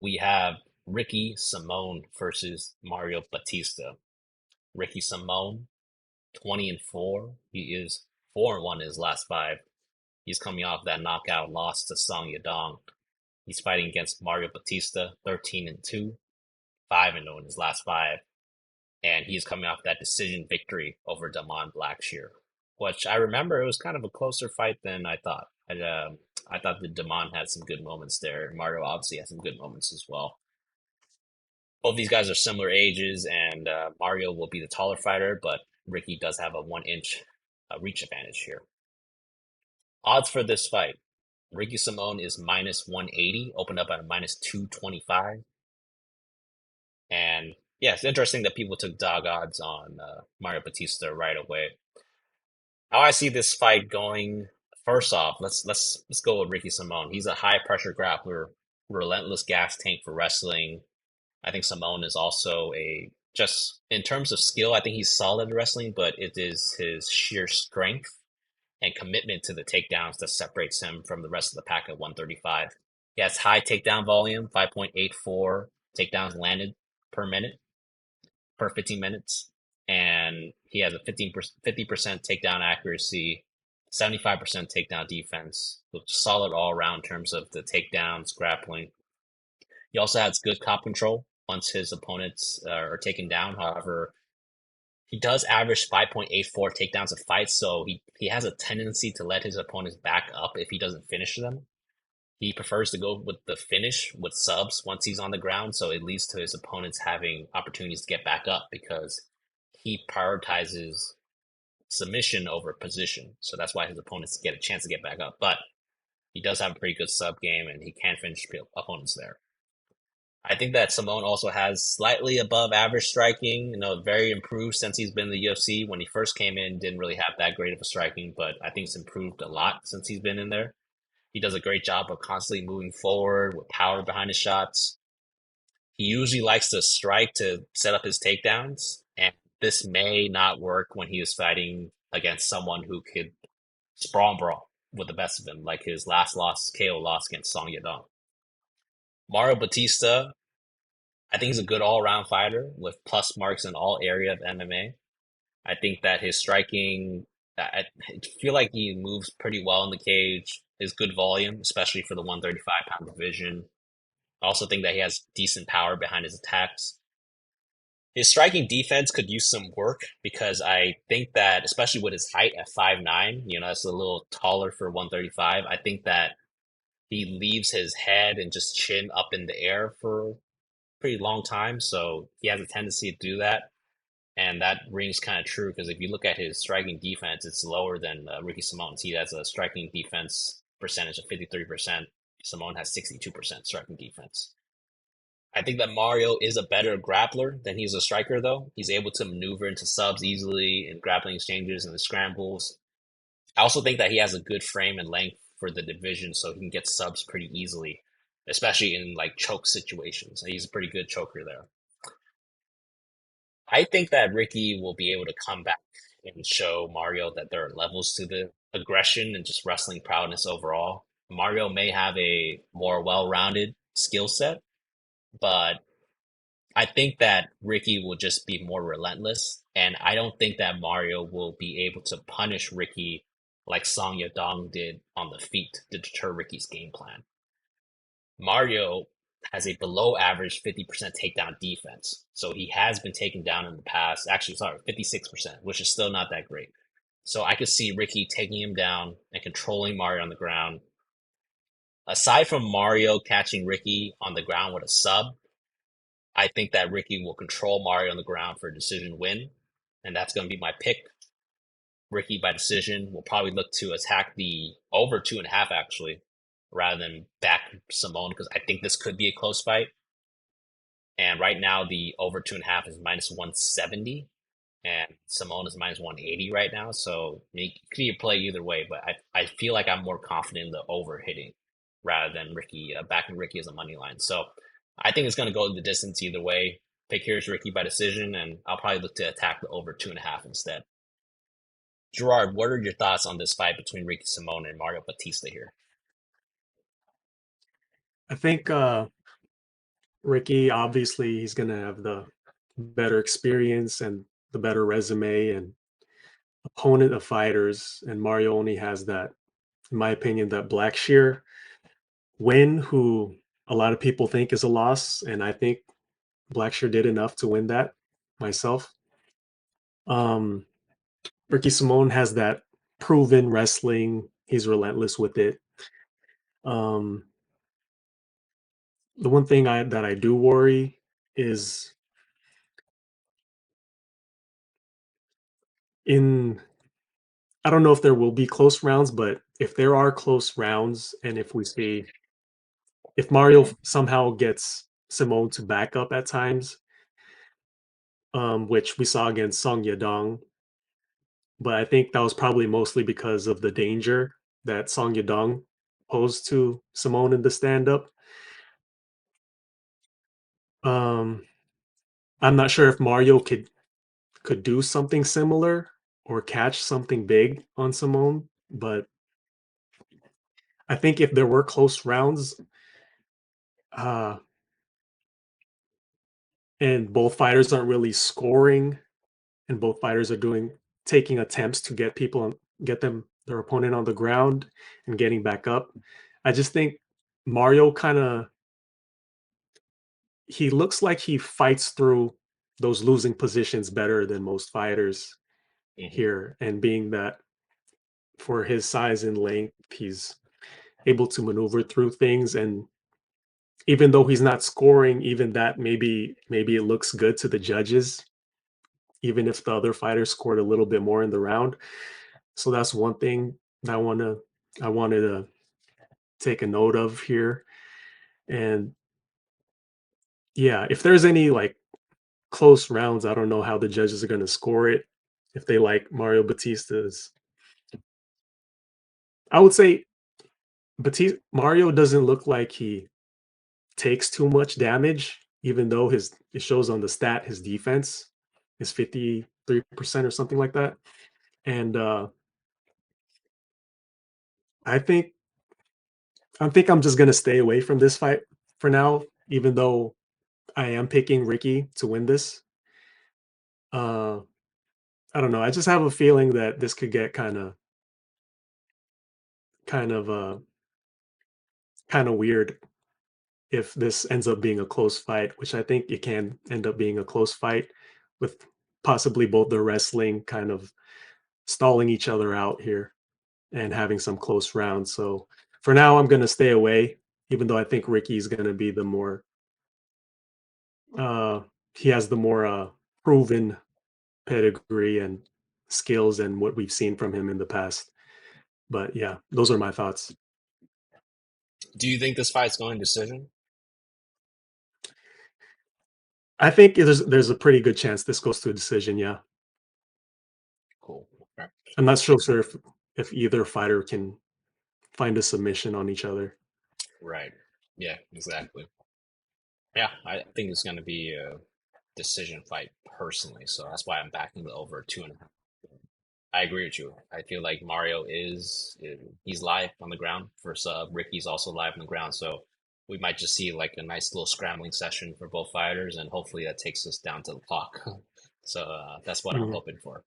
we have Ricky Simone versus Mario Bautista. Ricky Simone, 20-4. He is 4-1 in his last five. He's coming off that knockout loss to Song Yadong. He's fighting against Mario Bautista, 13-2, 5-0 in his last five. And he's coming off that decision victory over Damon Blackshear, which I remember it was kind of a closer fight than I thought. I thought that Damon had some good moments there. Mario obviously had some good moments as well. Both these guys are similar ages, and Mario will be the taller fighter, but Ricky does have a 1 inch reach advantage here. Odds for this fight: Ricky Simone is minus 180, opened up at a minus 225. And yeah, it's interesting that people took dog odds on Mario Batista right away. How I see this fight going, first off, let's go with Ricky Simone. He's a high pressure grappler, relentless gas tank for wrestling. I think Simone is also a just in terms of skill, I think he's solid at wrestling, but it is his sheer strength and commitment to the takedowns that separates him from the rest of the pack at 135. He has high takedown volume, 5.84 takedowns landed per minute, per 15 minutes. And he has a 50% takedown accuracy, 75% takedown defense, with solid all around in terms of the takedowns, grappling. He also has good cop control once his opponents are taken down. However, he does average 5.84 takedowns a fight, so he has a tendency to let his opponents back up if he doesn't finish them. He prefers to go with the finish with subs once he's on the ground, so it leads to his opponents having opportunities to get back up because he prioritizes submission over position. So that's why his opponents get a chance to get back up. But he does have a pretty good sub game and he can finish opponents there. I think that Simone also has slightly above average striking, very improved since he's been in the UFC. When he first came in, didn't really have that great of a striking, but I think it's improved a lot since he's been in there. He does a great job of constantly moving forward with power behind his shots. He usually likes to strike to set up his takedowns, and this may not work when he is fighting against someone who could sprawl and brawl with the best of him, like his last loss, KO loss against Song Yadong. Mario Batista, I think he's a good all-around fighter with plus marks in all area of MMA. I think that his striking, I feel like he moves pretty well in the cage. His good volume, especially for the 135-pound division. I also think that he has decent power behind his attacks. His striking defense could use some work because I think that, especially with his height at 5'9", that's a little taller for 135. I think that he leaves his head and just chin up in the air for a pretty long time. So he has a tendency to do that. And that rings kind of true because if you look at his striking defense, it's lower than Ricky Simone's. He has a striking defense percentage of 53%. Simone has 62% striking defense. I think that Mario is a better grappler than he's a striker, though. He's able to maneuver into subs easily in grappling exchanges and the scrambles. I also think that he has a good frame and length for the division, so he can get subs pretty easily, especially in like choke situations. He's a pretty good choker there. I think that Ricky will be able to come back and show Mario that there are levels to the aggression and just wrestling prowess overall. Mario may have a more well-rounded skill set, but I think that Ricky will just be more relentless, and I don't think that Mario will be able to punish Ricky like Song Yadong did on the feet to deter Ricky's game plan. Mario has a below average 50% takedown defense. So he has been taken down in the past. Actually, sorry, 56%, which is still not that great. So I could see Ricky taking him down and controlling Mario on the ground. Aside from Mario catching Ricky on the ground with a sub, I think that Ricky will control Mario on the ground for a decision win. And that's going to be my pick. Ricky by decision will probably look to attack the over 2.5 actually, rather than back Simone because I think this could be a close fight. And right now the over 2.5 is minus 170 and Simone is minus 180 right now. So you could play either way, but I feel like I'm more confident in the over hitting rather than Ricky backing Ricky as a money line. So I think it's going to go the distance either way. Pick here's Ricky by decision, and I'll probably look to attack the over 2.5 instead. Gerard, what are your thoughts on this fight between Ricky Simone and Mario Batista here? I think Ricky, obviously, he's going to have the better experience and the better resume and opponent of fighters. And Mario only has that, in my opinion, that Black Shear win, who a lot of people think is a loss. And I think Blackshear did enough to win that myself. Um, Ricky Simone has that proven wrestling. He's relentless with it. Um, the one thing that I do worry is in I don't know if there will be close rounds, but if there are close rounds, and if we see if Mario somehow gets Simone to back up at times, which we saw against Song Yadong, but I think that was probably mostly because of the danger that Song Yadong posed to Simone in the stand up. Um, I'm not sure if Mario could do something similar or catch something big on Simone, but I think if there were close rounds, uh, and both fighters aren't really scoring, and both fighters are doing taking attempts to get people on, get them their opponent on the ground and getting back up. I just think Mario kind of he looks like he fights through those losing positions better than most fighters Hmm. here, and being that for his size and length, he's able to maneuver through things. And even though he's not scoring, even that maybe it looks good to the judges, even if the other fighter scored a little bit more in the round. So that's one thing that I wanted to take a note of here. And yeah, if there's any like close rounds, I don't know how the judges are going to score it. If they like Mario Batista's, I would say Batista Mario doesn't look like he takes too much damage, even though his it shows on the stat his defense is 53% or something like that. And I think I'm just gonna stay away from this fight for now, even though I am picking Ricky to win this. Uh, I don't know. I just have a feeling that this could get kind of kind of weird if this ends up being a close fight, which I think it can end up being a close fight with possibly both the wrestling kind of stalling each other out here and having some close rounds. So for now, I'm going to stay away, even though I think Ricky's going to be the more, uh, he has the more proven pedigree and skills and what we've seen from him in the past. But yeah, those are my thoughts. Do you think this fight's going decision? I think there's a pretty good chance this goes to a decision. Yeah, Cool. Okay. I'm not so sure if either fighter can find a submission on each other. Right. Yeah, exactly. Yeah, I think it's going to be a decision fight personally, so that's why I'm backing the over 2.5. I agree with you. I feel like Mario he's live on the ground for sub. Ricky's also live on the ground, so we might just see like a nice little scrambling session for both fighters, and hopefully that takes us down to the clock. So that's what I'm Mhm. hoping for.